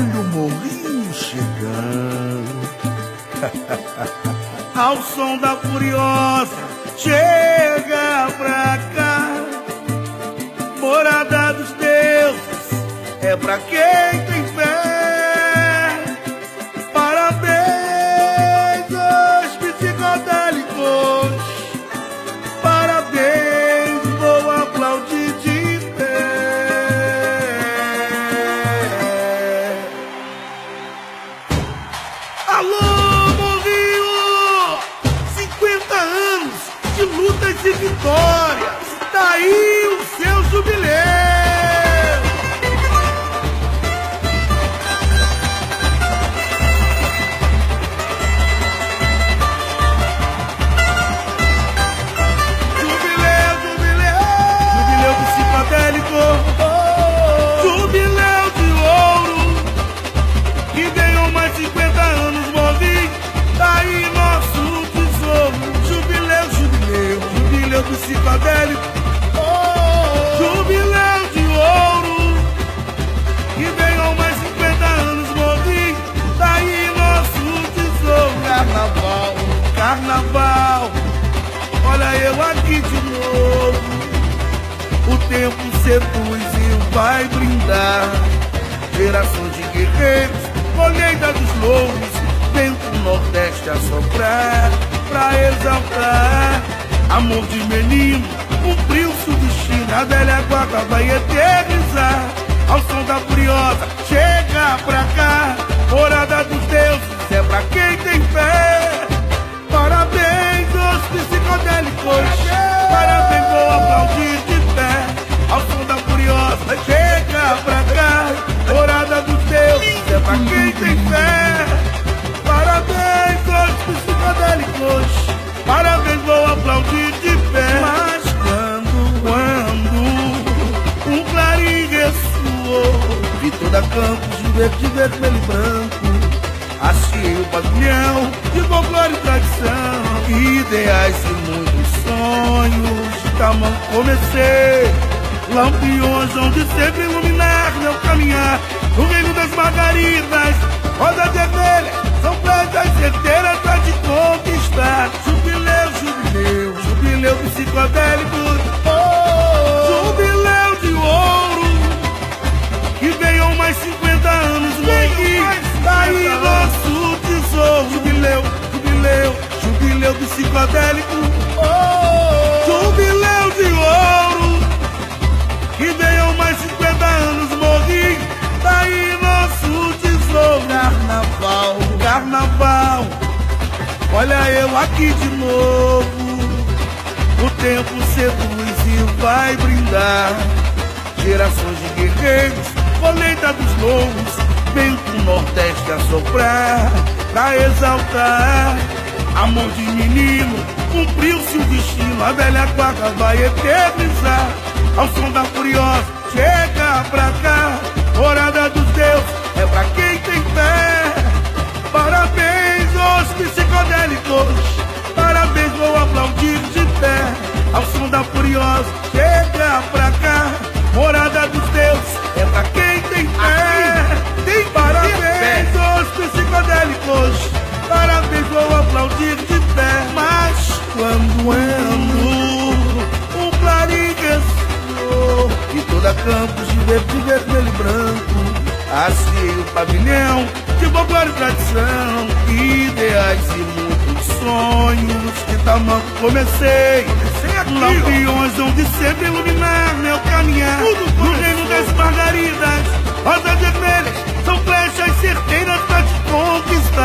Olha o morrinho chegando. Ao som da furiosa, chega pra cá. Morada dos deuses, é pra quem tem fé. Parabéns aos psicodélicos. Parabéns, vou aplaudir de pé. Alô, Morrinho! 50 anos de lutas e vitórias. Tá aí o seu jubileu. Jubileu psicodélico, jubileu de ouro, que ganhou mais 50 anos, Morrinho. Tá aí nosso tesouro. Jubileu psicodélico, jubileu de ouro, que ganhou mais 50 anos, Morrinho. Tá aí nosso tesouro. Carnaval, olha eu aqui de novo. O tempo seduz e vai brindar. Gerações de guerreiros, colheita dos louros, vento nordeste a soprar pra exaltar. Amor de menino, cumpriu-se o destino. A velha guarda vai eternizar. Ao som da furiosa, chega pra cá. Morada dos deuses, é pra quem tem fé. Parabéns aos psicodélicos. Parabéns, vou aplaudir de pé. Ao som da furiosa, chega pra cá. Morada dos deuses, é pra quem tem fé. Parabéns aos psicodélicos. Parabéns, vou aplaudir de pé. Mas quando um clarim ressoou, vi toda Campos de verde, vermelho e branco. Achei o pavilhão de folclore e tradição, ideais e muitos sonhos. Tamanho comecei, lampiões onde sempre iluminar meu caminhar. No reino das margaridas, rosa vermelha, são flechas certeiras pra te conquistar. Jubileu psicodélico, jubileu de ouro, que ganhou mais 50 anos, Morrinho. Tá aí nosso tesouro. Jubileu psicodélico, jubileu de ouro, que ganhou mais 50 anos, Morrinho. Tá aí nosso tesouro. Carnaval, olha eu aqui de novo. O tempo seduz e vai brindar. Gerações de guerreiros, colheita dos louros, vento nordeste a soprar pra exaltar. Amor de menino, cumpriu-se o destino. A velha guarda vai eternizar. Ao som da furiosa, chega pra cá. Morada dos deuses, é pra quem tem fé. Parabéns aos psicodélicos. Parabéns, vou aplaudir de pé. Ao som da furiosa, chega pra cá. Morada dos deuses, é pra quem tem fé. Parabéns aos psicodélicos. Parabéns, vou aplaudir de pé. Mas quando um clarim ressoou, e toda Campos de verde, vermelho e branco. Achei o pavilhão de folclore e tradição, ideais e muitos sonhos. De tamanho comecei aqui, lampiões onde sempre iluminar meu caminhar. No reino das margaridas, rosas vermelhas, são flechas certeiras pra te conquistar.